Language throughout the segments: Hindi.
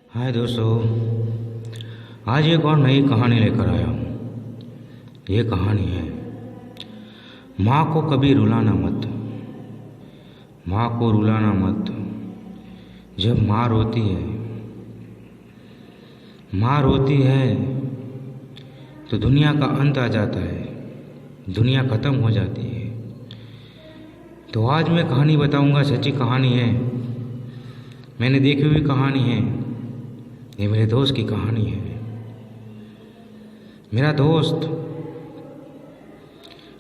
हाय दोस्तों, आज एक और नई कहानी लेकर आया हूँ। ये कहानी है माँ को कभी रुलाना मत। माँ को रुलाना मत। जब माँ रोती है तो दुनिया का अंत आ जाता है, दुनिया ख़त्म हो जाती है। तो आज मैं कहानी बताऊँगा, सच्ची कहानी है, मैंने देखी हुई कहानी है। ये मेरे दोस्त की कहानी है। मेरा दोस्त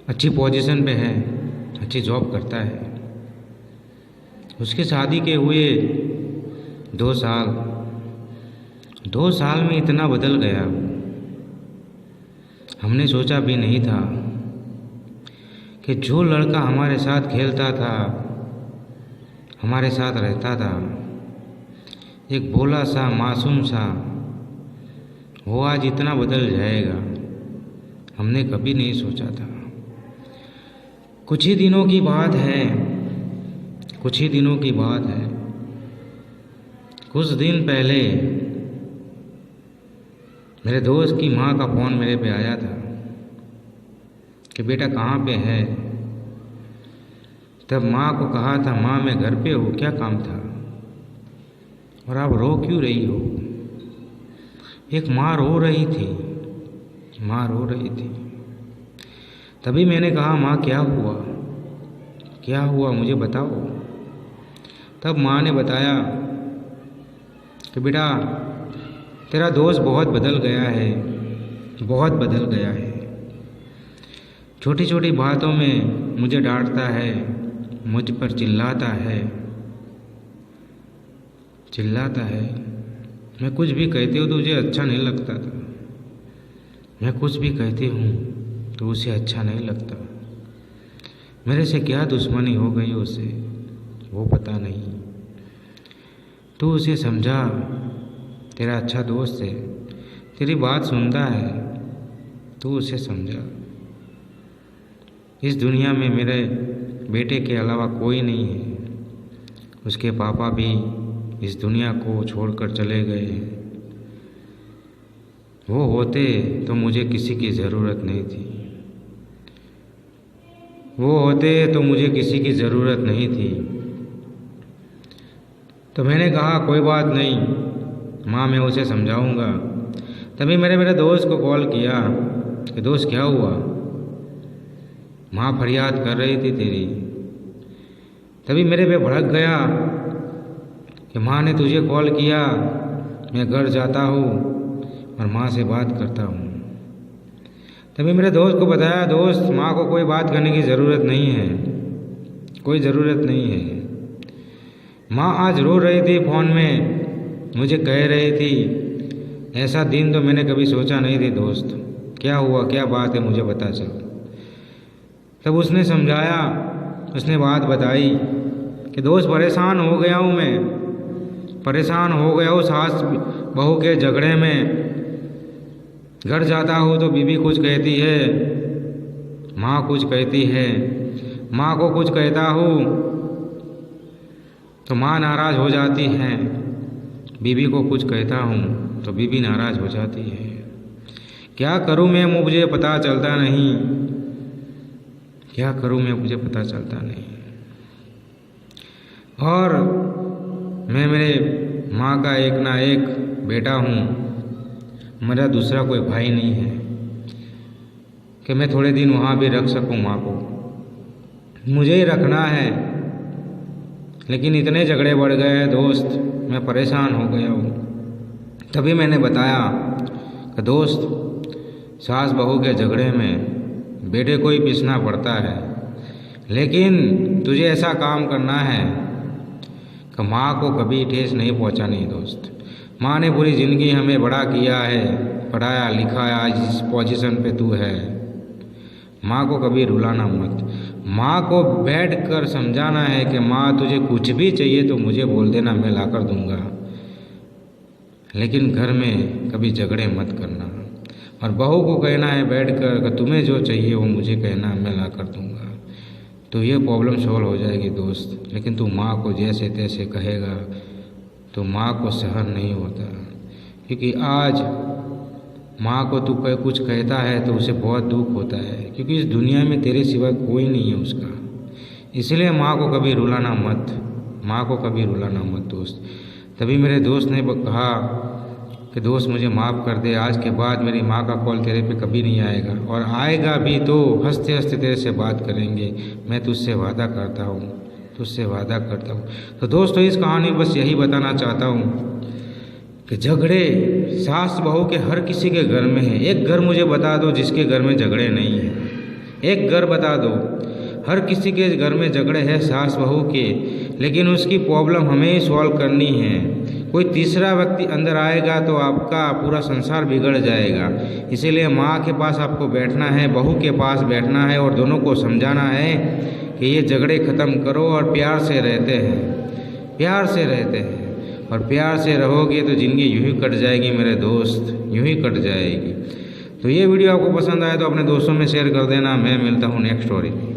अच्छी पोजीशन पे है, अच्छी जॉब करता है। उसकी शादी के हुए 2 साल में इतना बदल गया, हमने सोचा भी नहीं था कि जो लड़का हमारे साथ खेलता था, हमारे साथ रहता था, एक भोला सा मासूम सा, वो आज इतना बदल जाएगा, हमने कभी नहीं सोचा था। कुछ ही दिनों की बात है। कुछ दिन पहले मेरे दोस्त की माँ का फ़ोन मेरे पे आया था कि बेटा कहाँ पे है। तब माँ को कहा था, माँ मैं घर पे हूँ, क्या काम था और आप रो क्यों रही हो। एक माँ रो रही थी। तभी मैंने कहा, माँ क्या हुआ मुझे बताओ। तब माँ ने बताया कि बेटा तेरा दोस्त बहुत बदल गया है। छोटी छोटी बातों में मुझे डांटता है, मुझ पर चिल्लाता है। मैं कुछ भी कहती हूँ तो उसे अच्छा नहीं लगता था। मैं कुछ भी कहती हूँ तो उसे अच्छा नहीं लगता। मेरे से क्या दुश्मनी हो गई उसे, वो पता नहीं। तू उसे समझा, तेरा अच्छा दोस्त है, तेरी बात सुनता है, तू उसे समझा। इस दुनिया में मेरे बेटे के अलावा कोई नहीं है। उसके पापा भी इस दुनिया को छोड़कर चले गए हैं। वो होते तो मुझे किसी की ज़रूरत नहीं थी। तो मैंने कहा कोई बात नहीं माँ, मैं उसे समझाऊंगा। तभी मेरे दोस्त को कॉल किया कि दोस्त क्या हुआ, माँ फरियाद कर रही थी तेरी। तभी मेरे पे भड़क गया कि माँ ने तुझे कॉल किया, मैं घर जाता हूँ और माँ से बात करता हूँ। तभी मेरे दोस्त को बताया, दोस्त माँ को कोई बात करने की ज़रूरत नहीं है। माँ आज रो रही थी फ़ोन में, मुझे कह रही थी, ऐसा दिन तो मैंने कभी सोचा नहीं थी दोस्त, क्या हुआ, क्या बात है, मुझे बता चल। तब उसने समझाया, उसने बात बताई कि दोस्त परेशान हो गया हूँ सास बहू के झगड़े में। घर जाता हूँ तो बीवी कुछ कहती है, माँ कुछ कहती है, माँ को कुछ कहता हूँ तो माँ नाराज़ हो जाती है, बीवी को कुछ कहता हूँ तो बीवी नाराज़ हो जाती है। क्या करूँ मैं, मुझे पता चलता नहीं। और मैं मेरे माँ का एक ना एक बेटा हूँ, मेरा दूसरा कोई भाई नहीं है कि मैं थोड़े दिन वहाँ भी रख सकूँ माँ को। मुझे ही रखना है, लेकिन इतने झगड़े बढ़ गए हैं दोस्त, मैं परेशान हो गया हूँ। तभी मैंने बताया कि दोस्त सास बहू के झगड़े में बेटे को ही पीसना पड़ता है, लेकिन तुझे ऐसा काम करना है कि माँ को कभी ठेस नहीं पहुँचानी। दोस्त माँ ने पूरी ज़िंदगी हमें बड़ा किया है, पढ़ाया लिखाया, आज जिस पोजीशन पे तू है। माँ को कभी रुलाना मत। माँ को बैठ कर समझाना है कि माँ तुझे कुछ भी चाहिए तो मुझे बोल देना, मैं ला कर दूँगा, लेकिन घर में कभी झगड़े मत करना। और बहू को कहना है बैठ कर कि तुम्हें जो चाहिए वो मुझे कहना, मैं ला कर दूँगा। तो ये प्रॉब्लम सॉल्व हो जाएगी दोस्त। लेकिन तू माँ को जैसे तैसे कहेगा तो माँ को सहन नहीं होता, क्योंकि आज माँ को तू कुछ कहता है तो उसे बहुत दुख होता है, क्योंकि इस दुनिया में तेरे सिवा कोई नहीं है उसका। इसलिए माँ को कभी रुलाना मत, माँ को कभी रुलाना मत दोस्त। तभी मेरे दोस्त ने कहा कि दोस्त मुझे माफ़ कर दे, आज के बाद मेरी माँ का कॉल तेरे पे कभी नहीं आएगा, और आएगा भी तो हंसते हंसते तेरे से बात करेंगे। मैं तुझसे वादा करता हूँ, तुझसे वादा करता हूँ। तो दोस्तों इस कहानी बस यही बताना चाहता हूँ कि झगड़े सास बहू के हर किसी के घर में है। एक घर मुझे बता दो जिसके घर में झगड़े नहीं हैं, एक घर बता दो। हर किसी के घर में झगड़े हैं सास बहू के, लेकिन उसकी प्रॉब्लम हमें ही सॉल्व करनी है। कोई तीसरा व्यक्ति अंदर आएगा तो आपका पूरा संसार बिगड़ जाएगा। इसीलिए माँ के पास आपको बैठना है, बहू के पास बैठना है और दोनों को समझाना है कि ये झगड़े ख़त्म करो और प्यार से रहते हैं, प्यार से रहते हैं। और प्यार से रहोगे तो ज़िंदगी यूँ ही कट जाएगी मेरे दोस्त, यूँ ही कट जाएगी। तो ये वीडियो आपको पसंद आए तो अपने दोस्तों में शेयर कर देना। मैं मिलता हूँ नेक्स्ट स्टोरी में।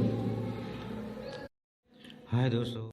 हाय दोस्तों।